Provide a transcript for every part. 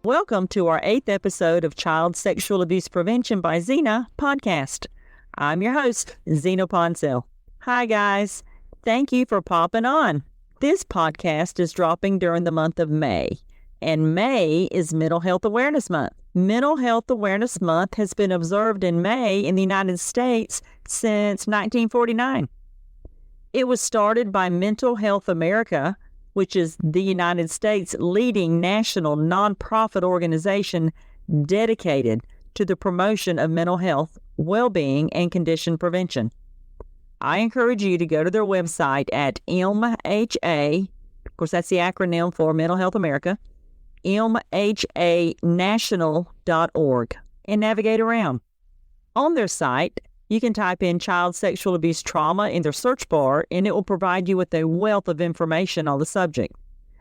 Welcome to our 8th episode of Child Sexual Abuse Prevention by Zena podcast. I'm your host, Zena Poncel. Hi, guys. Thank you for popping on. This podcast is dropping during the month of May, and May is Mental Health Awareness Month. Mental Health Awareness Month has been observed in May in the United States since 1949. It was started by Mental Health America, which is the United States' leading national nonprofit organization dedicated to the promotion of mental health, well-being, and condition prevention. I encourage you to go to their website at MHA, of course that's the acronym for Mental Health America, mhanational.org, and navigate around. On their site, you can type in child sexual abuse trauma in their search bar, and it will provide you with a wealth of information on the subject,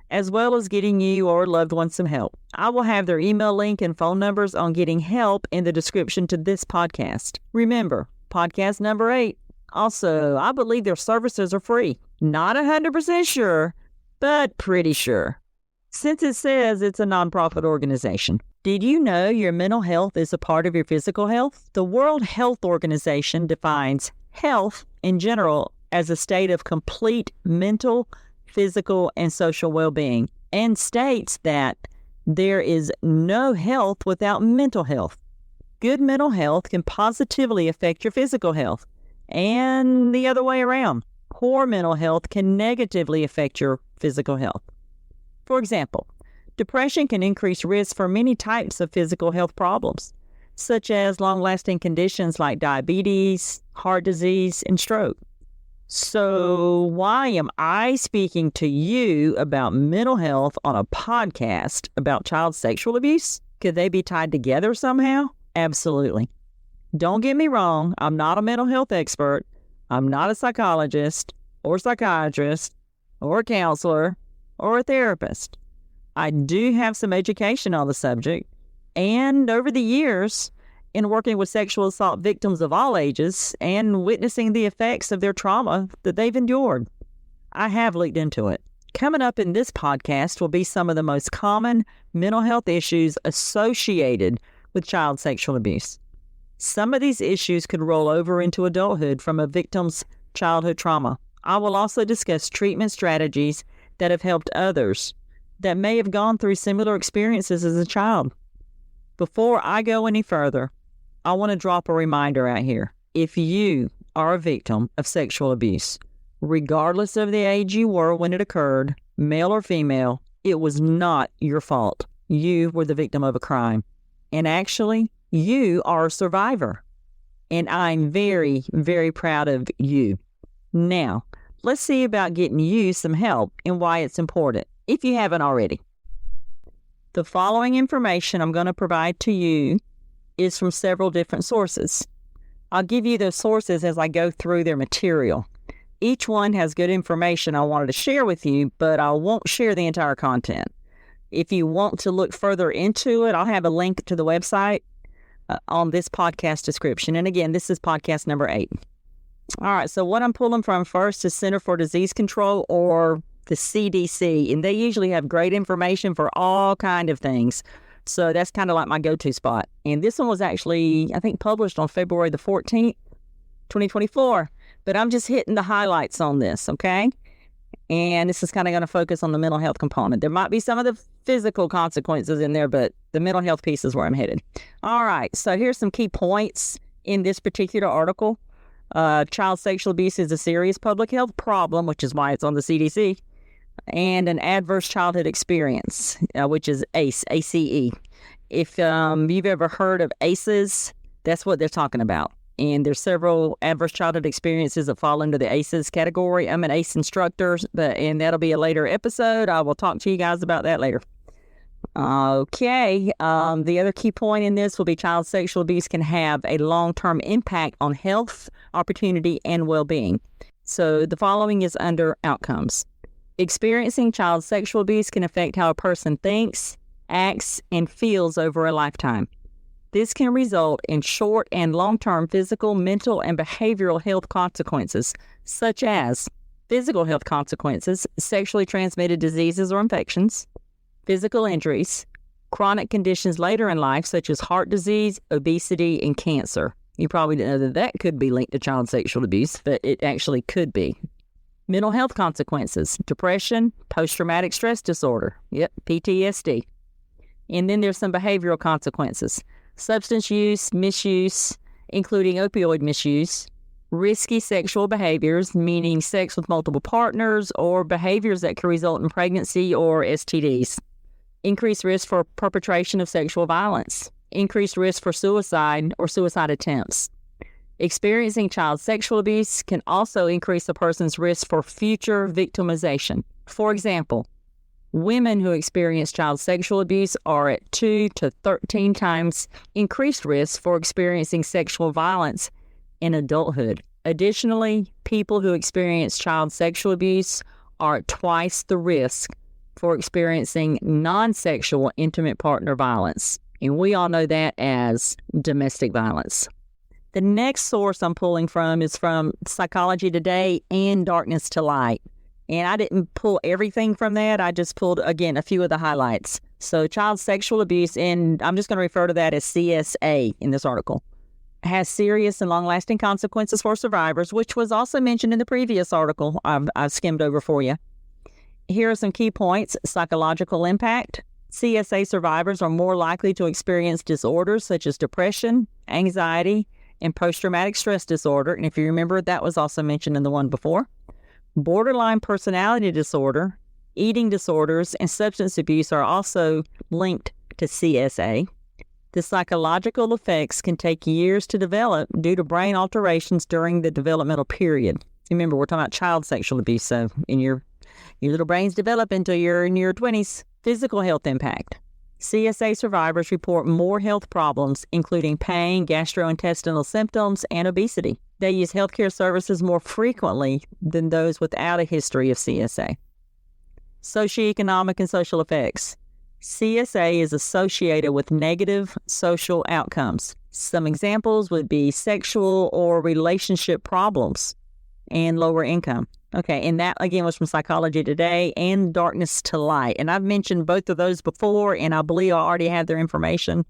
as well as getting you or loved ones some help. I will have their email link and phone numbers on getting help in the description to this podcast. Remember, podcast number 8. Also, I believe their services are free. Not 100% sure, but pretty sure, since it says it's a nonprofit organization. Did you know your mental health is a part of your physical health? The World Health Organization defines health in general as a state of complete mental, physical, and social well-being, and states that there is no health without mental health. Good mental health can positively affect your physical health, and the other way around. Poor mental health can negatively affect your physical health. For example, depression can increase risk for many types of physical health problems, such as long-lasting conditions like diabetes, heart disease, and stroke. So why am I speaking to you about mental health on a podcast about child sexual abuse? Could they be tied together somehow? Absolutely. Don't get me wrong, I'm not a mental health expert. I'm not a psychologist or psychiatrist or a counselor or a therapist. I do have some education on the subject, and over the years, in working with sexual assault victims of all ages and witnessing the effects of their trauma that they've endured, I have looked into it. Coming up in this podcast will be some of the most common mental health issues associated with child sexual abuse. Some of these issues could roll over into adulthood from a victim's childhood trauma. I will also discuss treatment strategies that have helped others that may have gone through similar experiences as a child. Before I go any further, I want to drop a reminder out here. If you are a victim of sexual abuse, regardless of the age you were when it occurred, male or female, it was not your fault. You were the victim of a crime. And actually, you are a survivor. And I'm very, very proud of you. Now, let's see about getting you some help and why it's important, if you haven't already. The following information I'm going to provide to you is from several different sources. I'll give you those sources as I go through their material. Each one has good information I wanted to share with you, but I won't share the entire content. If you want to look further into it, I'll have a link to the website on this podcast description. And again, this is podcast number 8. All right, so what I'm pulling from first is Center for Disease Control, or the CDC, and they usually have great information for all kind of things. So that's kind of like my go-to spot. And this one was actually, I think, published on February the 14th, 2024. But I'm just hitting the highlights on this, okay? And this is kind of going to focus on the mental health component. There might be some of the physical consequences in there, but the mental health piece is where I'm headed. All right, so here's some key points in this particular article. Child sexual abuse is a serious public health problem, which is why it's on the CDC, and an adverse childhood experience, which is ACE, ACE. If you've ever heard of ACEs, that's what they're talking about. And there's several adverse childhood experiences that fall under the ACEs category. I'm an ACE instructor, and that'll be a later episode. I will talk to you guys about that later. Okay, the other key point in this will be child sexual abuse can have a long-term impact on health, opportunity, and well-being. So the following is under outcomes. Experiencing child sexual abuse can affect how a person thinks, acts, and feels over a lifetime. This can result in short and long-term physical, mental, and behavioral health consequences, such as physical health consequences, sexually transmitted diseases or infections, physical injuries, chronic conditions later in life, such as heart disease, obesity, and cancer. You probably didn't know that that could be linked to child sexual abuse, but it actually could be. Mental health consequences, depression, post-traumatic stress disorder, PTSD. And then there's some behavioral consequences, substance use, misuse, including opioid misuse, risky sexual behaviors, meaning sex with multiple partners or behaviors that can result in pregnancy or STDs, increased risk for perpetration of sexual violence, increased risk for suicide or suicide attempts. Experiencing child sexual abuse can also increase a person's risk for future victimization. For example, women who experience child sexual abuse are at 2 to 13 times increased risk for experiencing sexual violence in adulthood. Additionally, people who experience child sexual abuse are at twice the risk for experiencing non-sexual intimate partner violence. And we all know that as domestic violence. The next source I'm pulling from is from Psychology Today and Darkness to Light. And I didn't pull everything from that. I just pulled, again, a few of the highlights. So child sexual abuse, and I'm just going to refer to that as CSA in this article, has serious and long-lasting consequences for survivors, which was also mentioned in the previous article I've skimmed over for you. Here are some key points. Psychological impact. CSA survivors are more likely to experience disorders such as depression, anxiety, and post-traumatic stress disorder. And if you remember, that was also mentioned in the one before. Borderline personality disorder, eating disorders, and substance abuse are also linked to CSA. The psychological effects can take years to develop due to brain alterations during the developmental period. Remember, we're talking about child sexual abuse, so your little brains develop until you're in your 20s. Physical health impact. CSA survivors report more health problems, including pain, gastrointestinal symptoms, and obesity. They use healthcare services more frequently than those without a history of CSA. Socioeconomic and social effects. CSA is associated with negative social outcomes. Some examples would be sexual or relationship problems and lower income. Okay, and that, again, was from Psychology Today and Darkness to Light. And I've mentioned both of those before, and I believe I already have their information,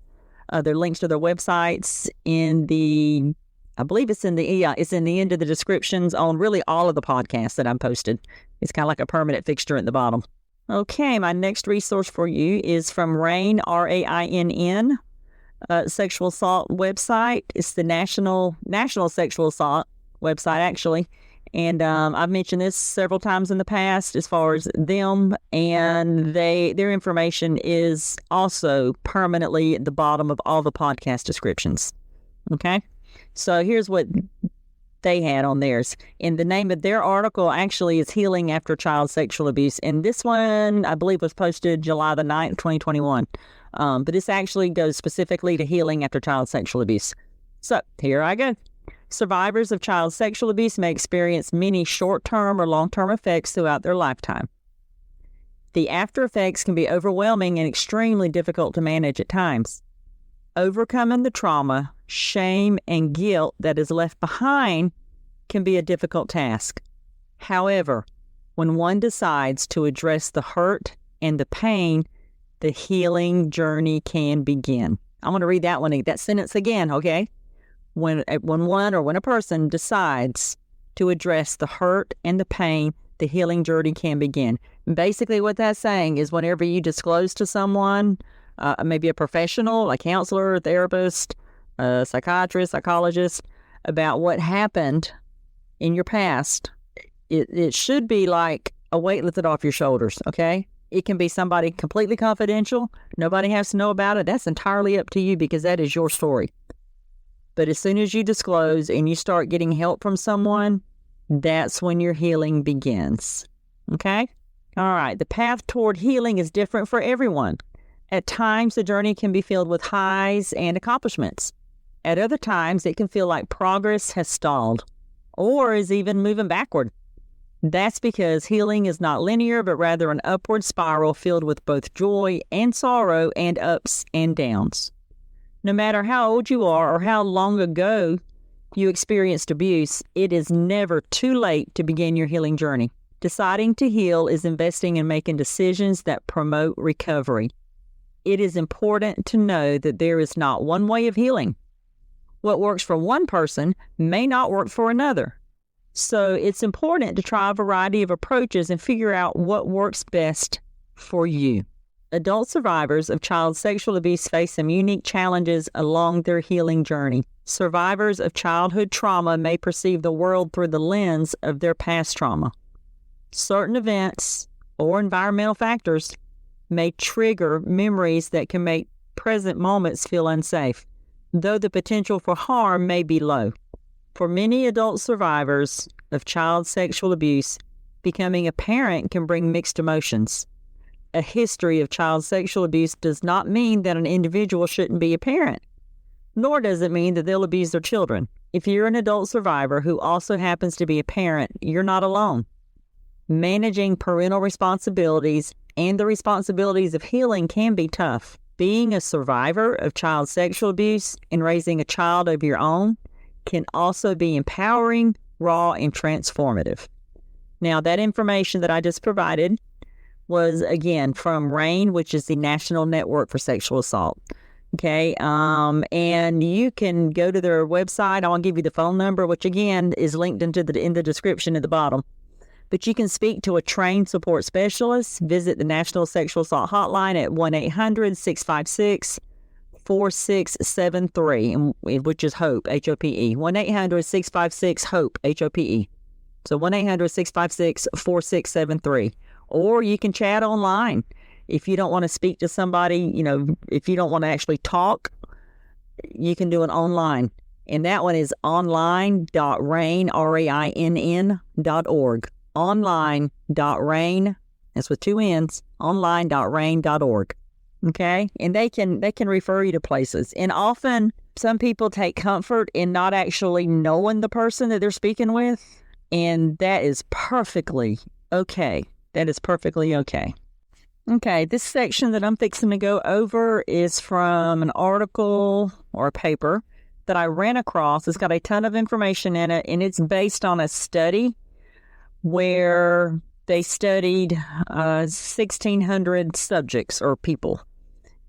their links to their websites in the, I believe it's in the end of the descriptions on really all of the podcasts that I've posted. It's kind of like a permanent fixture at the bottom. Okay, my next resource for you is from RAINN, RAINN, sexual assault website. It's the National Sexual Assault website, actually. And I've mentioned this several times in the past as far as them, and their information is also permanently at the bottom of all the podcast descriptions. Okay? So here's what they had on theirs. And the name of their article actually is Healing After Child Sexual Abuse. And this one, I believe, was posted July the 9th, 2021. But this actually goes specifically to healing after child sexual abuse. So here I go. Survivors of child sexual abuse may experience many short-term or long-term effects throughout their lifetime. The after effects can be overwhelming and extremely difficult to manage at times. Overcoming the trauma, shame, and guilt that is left behind can be a difficult task. However, when one decides to address the hurt and the pain, the healing journey can begin. I'm going to read that sentence again, okay? When a person decides to address the hurt and the pain, the healing journey can begin. Basically, what that's saying is whenever you disclose to someone, maybe a professional, a counselor, a therapist, a psychiatrist, psychologist, about what happened in your past, it should be like a weight lifted off your shoulders, okay? It can be somebody completely confidential. Nobody has to know about it. That's entirely up to you because that is your story. But as soon as you disclose and you start getting help from someone, that's when your healing begins. Okay? All right. The path toward healing is different for everyone. At times, the journey can be filled with highs and accomplishments. At other times, it can feel like progress has stalled or is even moving backward. That's because healing is not linear, but rather an upward spiral filled with both joy and sorrow and ups and downs. No matter how old you are or how long ago you experienced abuse, it is never too late to begin your healing journey. Deciding to heal is investing in making decisions that promote recovery. It is important to know that there is not one way of healing. What works for one person may not work for another. So it's important to try a variety of approaches and figure out what works best for you. Adult survivors of child sexual abuse face some unique challenges along their healing journey. Survivors of childhood trauma may perceive the world through the lens of their past trauma. Certain events or environmental factors may trigger memories that can make present moments feel unsafe, though the potential for harm may be low. For many adult survivors of child sexual abuse, becoming a parent can bring mixed emotions. A history of child sexual abuse does not mean that an individual shouldn't be a parent, nor does it mean that they'll abuse their children. If you're an adult survivor who also happens to be a parent, you're not alone. Managing parental responsibilities and the responsibilities of healing can be tough. Being a survivor of child sexual abuse and raising a child of your own can also be empowering, raw, and transformative. Now, that information that I just provided was, again, from RAINN, which is the National Network for Sexual Assault. Okay, and you can go to their website. I'll give you the phone number, which, again, is linked in the description at the bottom. But you can speak to a trained support specialist. Visit the National Sexual Assault Hotline at 1-800-656-4673, which is HOPE, H-O-P-E. 1-800-656-HOPE, H-O-P-E. So 1-800-656-4673. Or you can chat online. If you don't want to speak to somebody, if you don't want to actually talk, you can do it online. And that one is online.rainn, RAINN.org. Online.rainn, that's with two N's, online.rainn.org. Okay? And they can refer you to places. And often some people take comfort in not actually knowing the person that they're speaking with. And that is perfectly okay. That is perfectly okay. Okay, this section that I'm fixing to go over is from an article or a paper that I ran across. It's got a ton of information in it, and it's based on a study where they studied 1,600 subjects or people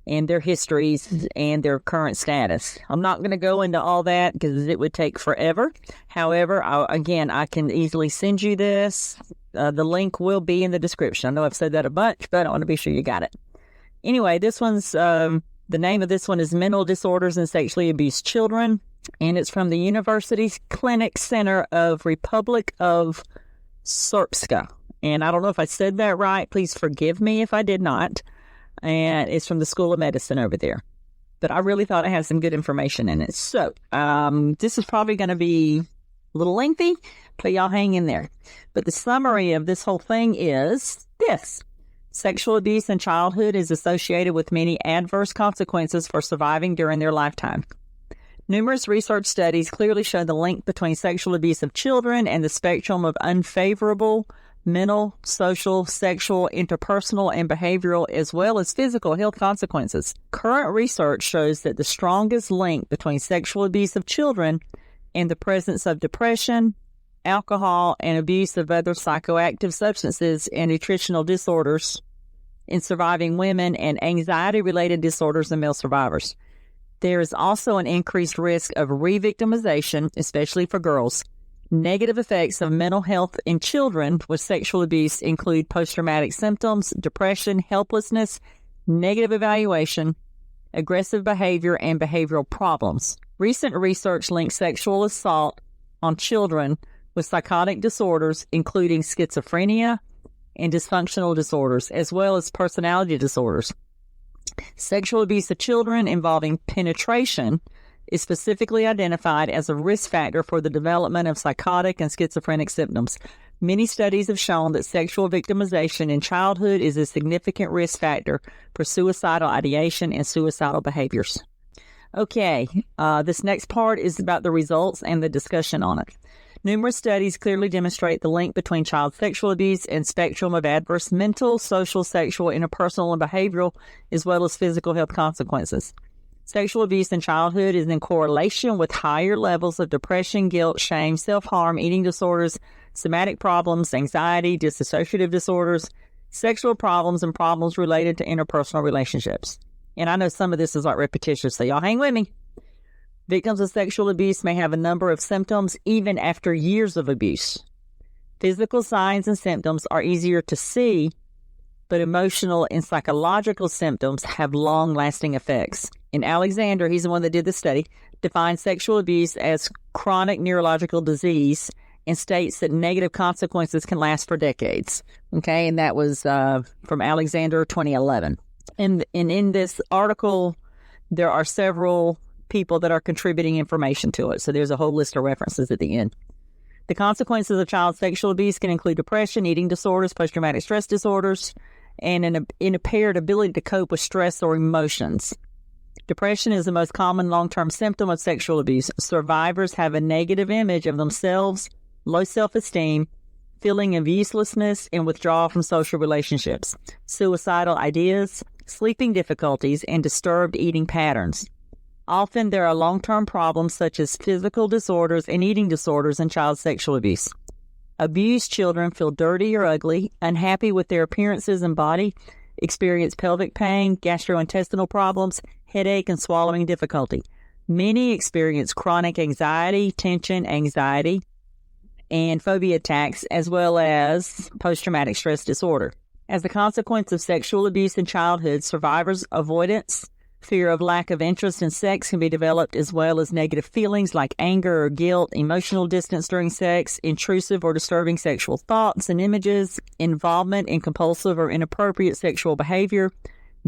and their histories and their current status. I'm not going to go into all that because it would take forever. However, I can easily send you this. The link will be in the description. I know I've said that a bunch, but I want to be sure you got it. Anyway, this one's, the name of this one is Mental Disorders in Sexually Abused Children, and it's from the University Clinic Center of Republic of Srpska. And I don't know if I said that right. Please forgive me if I did not. And it's from the School of Medicine over there. But I really thought it had some good information in it. So this is probably going to be a little lengthy, but y'all hang in there. But the summary of this whole thing is this. Sexual abuse in childhood is associated with many adverse consequences for surviving during their lifetime. Numerous research studies clearly show the link between sexual abuse of children and the spectrum of unfavorable mental, social, sexual, interpersonal, and behavioral, as well as physical health consequences. Current research shows that the strongest link between sexual abuse of children and the presence of depression, alcohol, and abuse of other psychoactive substances and nutritional disorders in surviving women and anxiety-related disorders in male survivors. There is also an increased risk of re-victimization, especially for girls. Negative effects of mental health in children with sexual abuse include post-traumatic symptoms, depression, helplessness, negative evaluation, aggressive behavior, and behavioral problems. Recent research links sexual assault on children with psychotic disorders, including schizophrenia and dysfunctional disorders, as well as personality disorders. Sexual abuse of children involving penetration is specifically identified as a risk factor for the development of psychotic and schizophrenic symptoms. Many studies have shown that sexual victimization in childhood is a significant risk factor for suicidal ideation and suicidal behaviors. Okay, this next part is about the results and the discussion on it. Numerous studies clearly demonstrate the link between child sexual abuse and spectrum of adverse mental, social, sexual, interpersonal, and behavioral, as well as physical health consequences. Sexual abuse in childhood is in correlation with higher levels of depression, guilt, shame, self-harm, eating disorders, somatic problems, anxiety, dissociative disorders, sexual problems, and problems related to interpersonal relationships. And I know some of this is like repetitious, so y'all hang with me. Victims of sexual abuse may have a number of symptoms even after years of abuse. Physical signs and symptoms are easier to see, but emotional and psychological symptoms have long-lasting effects. And Alexander, he's the one that did the study, defines sexual abuse as chronic neurological disease and states that negative consequences can last for decades. Okay, and that was from Alexander 2011. And in this article, there are several people that are contributing information to it. So there's a whole list of references at the end. The consequences of child sexual abuse can include depression, eating disorders, post-traumatic stress disorders, and an impaired ability to cope with stress or emotions. Depression is the most common long-term symptom of sexual abuse. Survivors have a negative image of themselves, low self-esteem, feeling of uselessness, and withdrawal from social relationships, suicidal ideas, sleeping difficulties, and disturbed eating patterns. Often there are long-term problems such as physical disorders and eating disorders in child sexual abuse. Abused children feel dirty or ugly, unhappy with their appearances and body, experience pelvic pain, gastrointestinal problems, headache, and swallowing difficulty. Many experience chronic anxiety, tension, anxiety, and phobia attacks, as well as post-traumatic stress disorder. As a consequence of sexual abuse in childhood, survivors' avoidance, fear of lack of interest in sex can be developed, as well as negative feelings like anger or guilt, emotional distance during sex, intrusive or disturbing sexual thoughts and images, involvement in compulsive or inappropriate sexual behavior,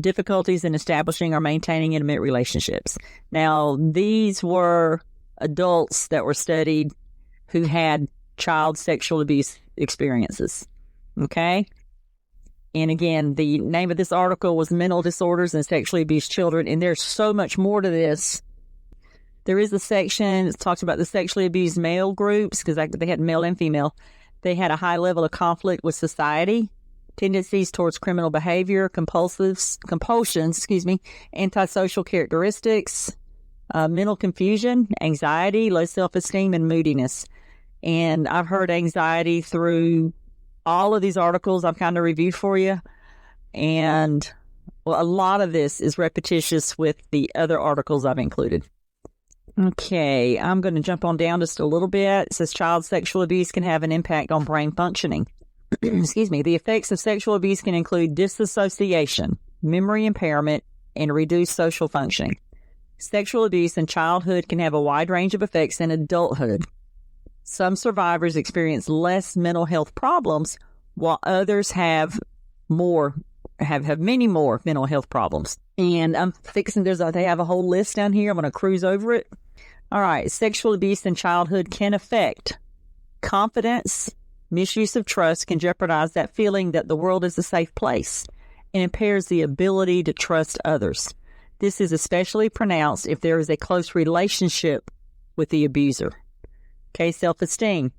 difficulties in establishing or maintaining intimate relationships. Now, these were adults that were studied who had child sexual abuse experiences. Okay? And again, the name of this article was Mental Disorders in Sexually Abused Children, and there's so much more to this. There is a section that talks about the sexually abused male groups, because they had male and female. They had a high level of conflict with society, tendencies towards criminal behavior, compulsions, antisocial characteristics, mental confusion, anxiety, low self-esteem, and moodiness. And I've heard anxiety through all of these articles I've kind of reviewed for you. And well, a lot of this is repetitious with the other articles I've included. Okay, I'm going to jump on down just a little bit. It says child sexual abuse can have an impact on brain functioning. Excuse me. The effects of sexual abuse can include disassociation, memory impairment, and reduced social functioning. Sexual abuse in childhood can have a wide range of effects in adulthood. Some survivors experience less mental health problems, while others have many more mental health problems. And I'm fixing, they have a whole list down here. I'm going to cruise over it. All right. Sexual abuse in childhood can affect confidence. Misuse of trust can jeopardize that feeling that the world is a safe place and impairs the ability to trust others. This is especially pronounced if there is a close relationship with the abuser. Okay, self-esteem.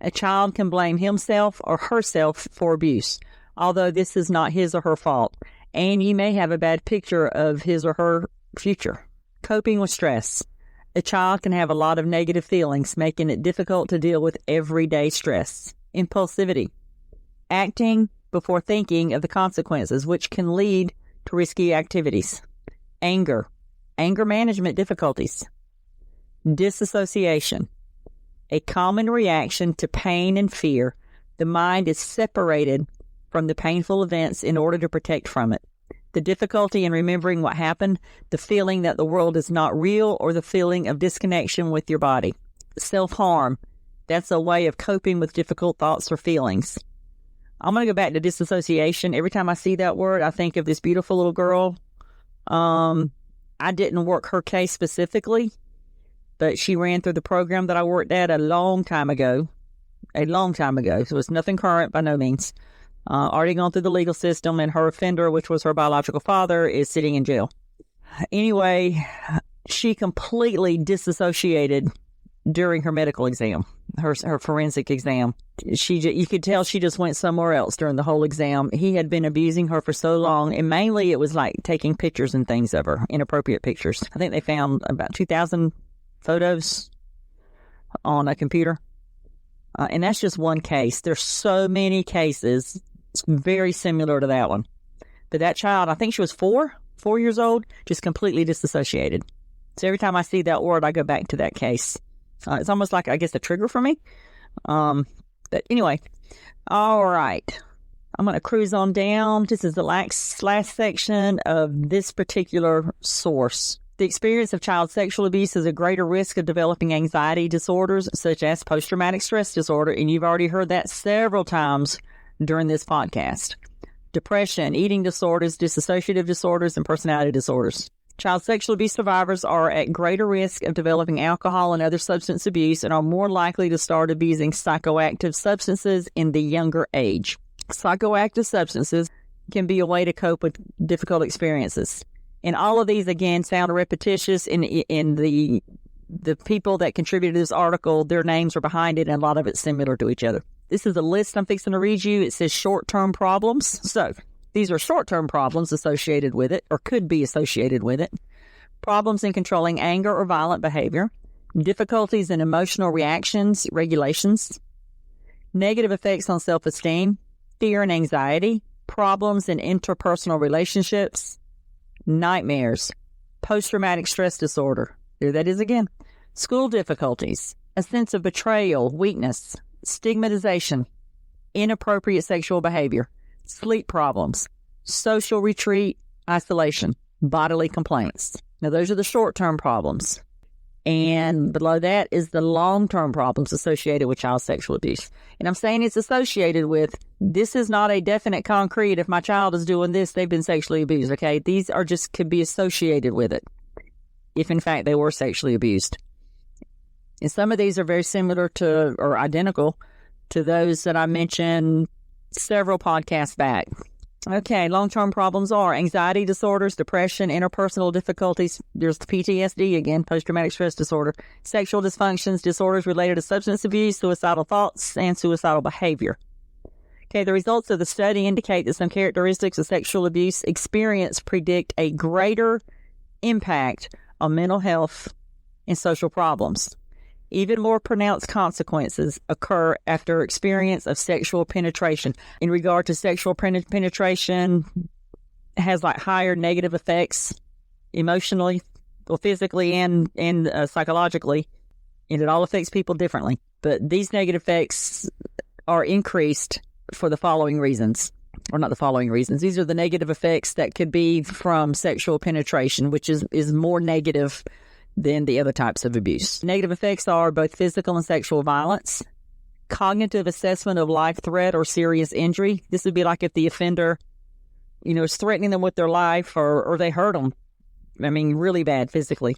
A child can blame himself or herself for abuse, although this is not his or her fault, and you may have a bad picture of his or her future. Coping with stress. A child can have a lot of negative feelings, making it difficult to deal with everyday stress. Impulsivity. Acting before thinking of the consequences, which can lead to risky activities. Anger. Anger management difficulties. Disassociation. A common reaction to pain and fear. The mind is separated from the painful events in order to protect from it. The difficulty in remembering what happened, the feeling that the world is not real, or the feeling of disconnection with your body. Self-harm. That's a way of coping with difficult thoughts or feelings. I'm going to go back to disassociation. Every time I see that word, I think of this beautiful little girl. I didn't work her case specifically, but she ran through the program that I worked at a long time ago. So it's nothing current by no means. Already gone through the legal system, and her offender, which was her biological father, is sitting in jail. Anyway, she completely disassociated during her medical exam, her forensic exam. You could tell she just went somewhere else during the whole exam. He had been abusing her for so long, and mainly it was like taking pictures and things of her, inappropriate pictures. I think they found about 2,000 photos on a computer. And that's just one case. There's so many cases. It's very similar to that one. But that child, I think she was 4. 4 years old, just completely disassociated. So every time I see that word, I go back to that case. It's almost like, I guess, a trigger for me. But anyway, all right. I'm going to cruise on down. This is the last section of this particular source. The experience of child sexual abuse is a greater risk of developing anxiety disorders such as post-traumatic stress disorder, and you've already heard that several times during this podcast. Depression, eating disorders, dissociative disorders, and personality disorders. Child sexual abuse survivors are at greater risk of developing alcohol and other substance abuse and are more likely to start abusing psychoactive substances in the younger age. Psychoactive substances can be a way to cope with difficult experiences. And all of these, again, sound repetitious in the people that contributed to this article. Their names are behind it, and a lot of it's similar to each other. This is a list I'm fixing to read you. It says short-term problems. So these are short-term problems associated with it, or could be associated with it. Problems in controlling anger or violent behavior. Difficulties in emotional reactions, regulations. Negative effects on self-esteem. Fear and anxiety, problems in interpersonal relationships, nightmares, post-traumatic stress disorder. There that is again. School difficulties, a sense of betrayal, weakness, stigmatization, inappropriate sexual behavior, sleep problems, social retreat, isolation, bodily complaints. Now, those are the short-term problems. And below that is the long-term problems associated with child sexual abuse. And I'm saying it's associated with, this is not a definite concrete, if my child is doing this, they've been sexually abused, okay? These are just, could be associated with it, if in fact they were sexually abused. And some of these are very similar to, or identical to those that I mentioned several podcasts back. Okay, long-term problems are anxiety disorders, depression, interpersonal difficulties. There's the PTSD again, post-traumatic stress disorder, sexual dysfunctions, disorders related to substance abuse, suicidal thoughts, and suicidal behavior. Okay, the results of the study indicate that some characteristics of sexual abuse experience predict a greater impact on mental health and social problems. Even more pronounced consequences occur after experience of sexual penetration. In regard to sexual penetration, has like higher negative effects emotionally, or physically, and psychologically, and it all affects people differently. But these negative effects are increased for the following reasons, or not the following reasons. These are the negative effects that could be from sexual penetration, which is more negative than the other types of abuse. Negative effects are both physical and sexual violence, cognitive assessment of life threat or serious injury. This would be like if the offender, is threatening them with their life, or they hurt them. I mean, really bad physically.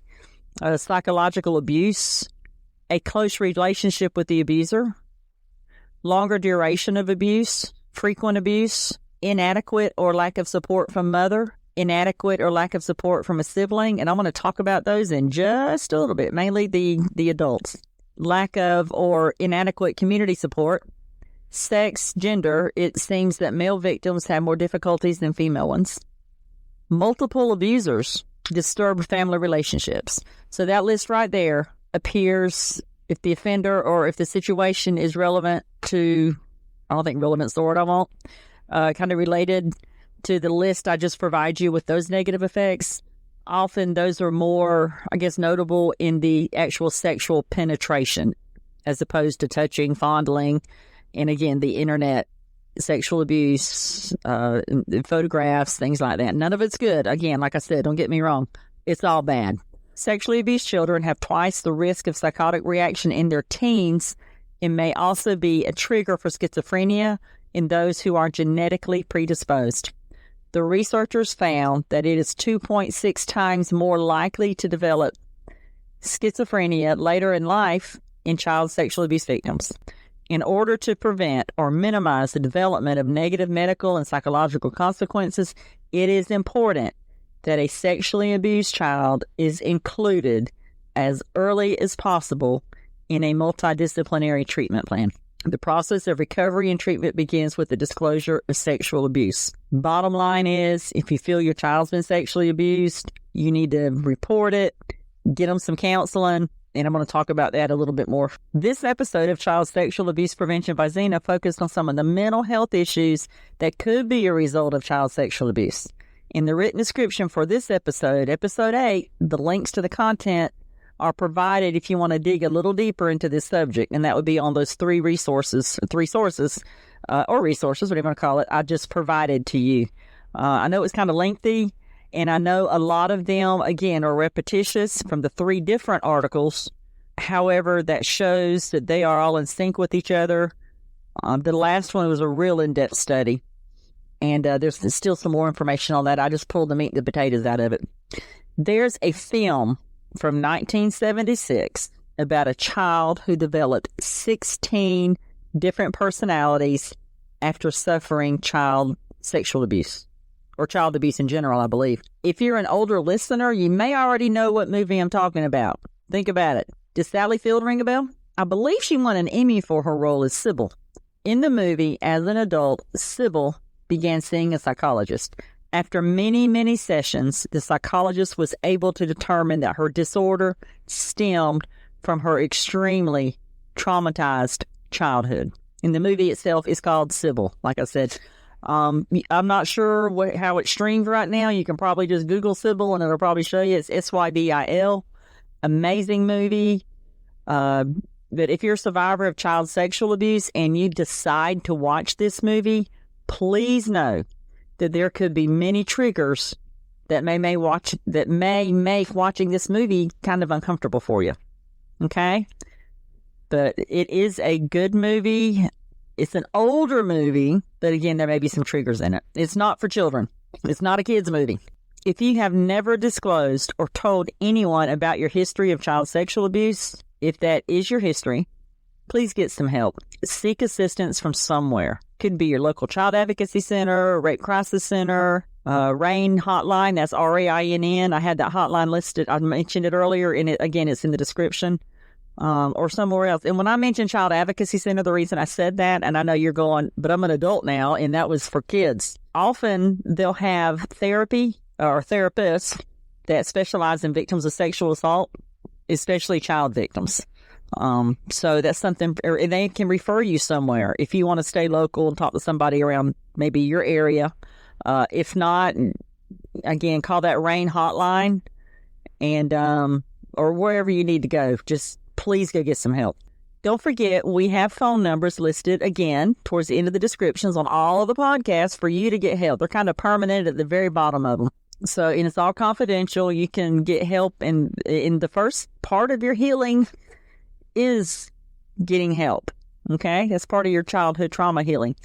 Psychological abuse, a close relationship with the abuser, longer duration of abuse, frequent abuse, inadequate or lack of support from mother, inadequate or lack of support from a sibling, and I'm going to talk about those in just a little bit, mainly the adults. Lack of or inadequate community support. Sex, gender, it seems that male victims have more difficulties than female ones. Multiple abusers disturb family relationships. So that list right there appears if the offender or if the situation is relevant to, I don't think relevant's the word I want, kind of related to the list I just provide you with those negative effects. Often those are more, I guess, notable in the actual sexual penetration as opposed to touching, fondling, and again, the internet, sexual abuse, photographs, things like that. None of it's good. Again, like I said, don't get me wrong. It's all bad. Sexually abused children have twice the risk of psychotic reaction in their teens and may also be a trigger for schizophrenia in those who are genetically predisposed. The researchers found that it is 2.6 times more likely to develop schizophrenia later in life in child sexual abuse victims. In order to prevent or minimize the development of negative medical and psychological consequences, it is important that a sexually abused child is included as early as possible in a multidisciplinary treatment plan. The process of recovery and treatment begins with the disclosure of sexual abuse. Bottom line is, if you feel your child's been sexually abused, you need to report it, get them some counseling, and I'm going to talk about that a little bit more. This episode of Child Sexual Abuse Prevention by Zena focused on some of the mental health issues that could be a result of child sexual abuse. In the written description for this episode, episode 8, the links to the content are provided if you want to dig a little deeper into this subject, and that would be on those three sources, or resources, whatever you want to call it, I just provided to you. I know it's kind of lengthy, and I know a lot of them, again, are repetitious from the 3 different articles. However, that shows that they are all in sync with each other. The last one was a real in-depth study, and there's still some more information on that. I just pulled the meat and the potatoes out of it. There's a film from 1976 about a child who developed 16 different personalities after suffering child sexual abuse, or child abuse in general, I believe. If you're an older listener, you may already know what movie I'm talking about. Think about it. Does Sally Field ring a bell? I believe she won an Emmy for her role as Sybil. In the movie, as an adult, Sybil began seeing a psychologist. After many, many sessions, the psychologist was able to determine that her disorder stemmed from her extremely traumatized childhood. And the movie itself is called Sybil, like I said. I'm not sure how it's streamed right now. You can probably just Google Sybil and it'll probably show you. It's Sybil. Amazing movie. But if you're a survivor of child sexual abuse and you decide to watch this movie, please know that there could be many triggers that may make watching this movie kind of uncomfortable for you. Okay? But it is a good movie. It's an older movie, but again, there may be some triggers in it. It's not for children. It's not a kid's movie. If you have never disclosed or told anyone about your history of child sexual abuse, if that is your history, please get some help. Seek assistance from somewhere. Could be your local child advocacy center, rape crisis center, RAINN hotline. That's RAINN. I had that hotline listed. I mentioned it earlier, and it's in the description, or somewhere else. And when I mentioned child advocacy center, the reason I said that, and I know you're going, but I'm an adult now, and that was for kids. Often they'll have therapy or therapists that specialize in victims of sexual assault, especially child victims. So that's something, or they can refer you somewhere if you want to stay local and talk to somebody around maybe your area. If not, again, call that RAINN hotline and, or wherever you need to go. Just please go get some help. Don't forget, we have phone numbers listed again towards the end of the descriptions on all of the podcasts for you to get help. They're kind of permanent at the very bottom of them. So, and it's all confidential. You can get help in the first part of your healing is getting help. Okay? That's part of your childhood trauma healing.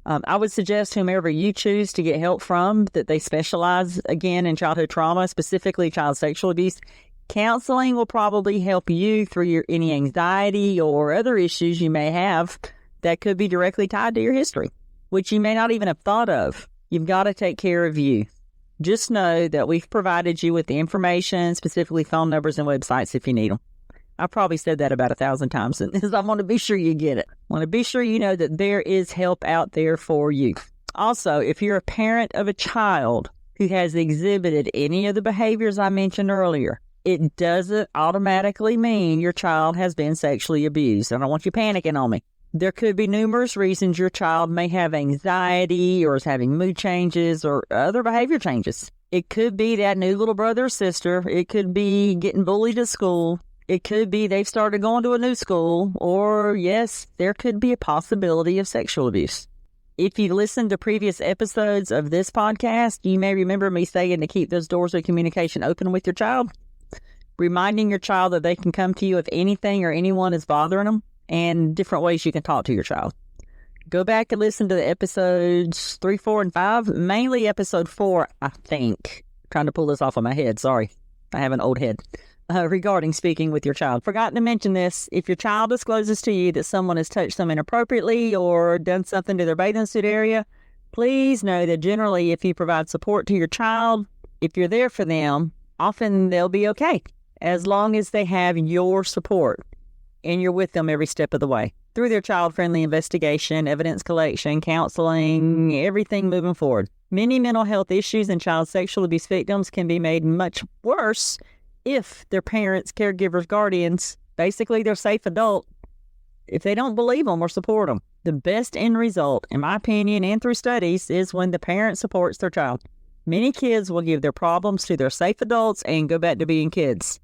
I would suggest whomever you choose to get help from, that they specialize, again, in childhood trauma, specifically child sexual abuse. Counseling will probably help you through any anxiety or other issues you may have that could be directly tied to your history, which you may not even have thought of. You've got to take care of you. Just know that we've provided you with the information, specifically phone numbers and websites if you need them. I probably said that about 1,000 times, and I want to be sure you get it. I want to be sure you know that there is help out there for you. Also, if you're a parent of a child who has exhibited any of the behaviors I mentioned earlier, it doesn't automatically mean your child has been sexually abused. I don't want you panicking on me. There could be numerous reasons your child may have anxiety or is having mood changes or other behavior changes. It could be that new little brother or sister. It could be getting bullied at school. It could be they've started going to a new school. Or, yes, there could be a possibility of sexual abuse. If you've listened to previous episodes of this podcast, you may remember me saying to keep those doors of communication open with your child, reminding your child that they can come to you if anything or anyone is bothering them, and different ways you can talk to your child. Go back and listen to the episodes 3, 4, and 5. Mainly episode 4, I think. Trying to pull this off of my head. Sorry. I have an old head. Regarding speaking with your child. Forgot to mention this. If your child discloses to you that someone has touched them inappropriately or done something to their bathing suit area, please know that generally if you provide support to your child, if you're there for them, often they'll be okay. As long as they have your support and you're with them every step of the way through their child-friendly investigation, evidence collection, counseling, everything moving forward. Many mental health issues in child sexual abuse victims can be made much worse if their parents, caregivers, guardians, basically their safe adult, if they don't believe them or support them. The best end result, in my opinion and through studies, is when the parent supports their child. Many kids will give their problems to their safe adults and go back to being kids.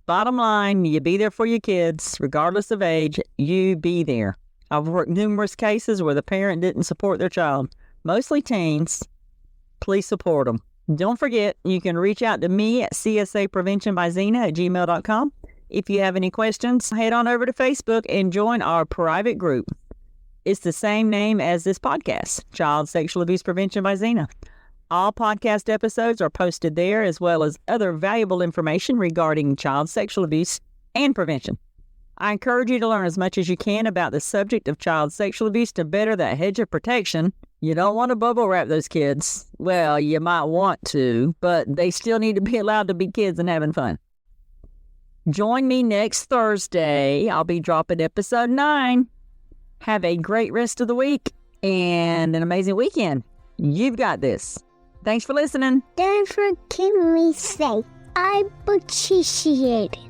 Bottom line, you be there for your kids, regardless of age. You be there. I've worked numerous cases where the parent didn't support their child, mostly teens. Please support them. Don't forget, you can reach out to me at csapreventionbyzena@gmail.com. If you have any questions, head on over to Facebook and join our private group. It's the same name as this podcast, Child Sexual Abuse Prevention by Zena. All podcast episodes are posted there, as well as other valuable information regarding child sexual abuse and prevention. I encourage you to learn as much as you can about the subject of child sexual abuse to better that hedge of protection. You don't want to bubble wrap those kids. Well, you might want to, but they still need to be allowed to be kids and having fun. Join me next Thursday. I'll be dropping episode 9. Have a great rest of the week and an amazing weekend. You've got this. Thanks for listening. Don't forget me say, I appreciate it.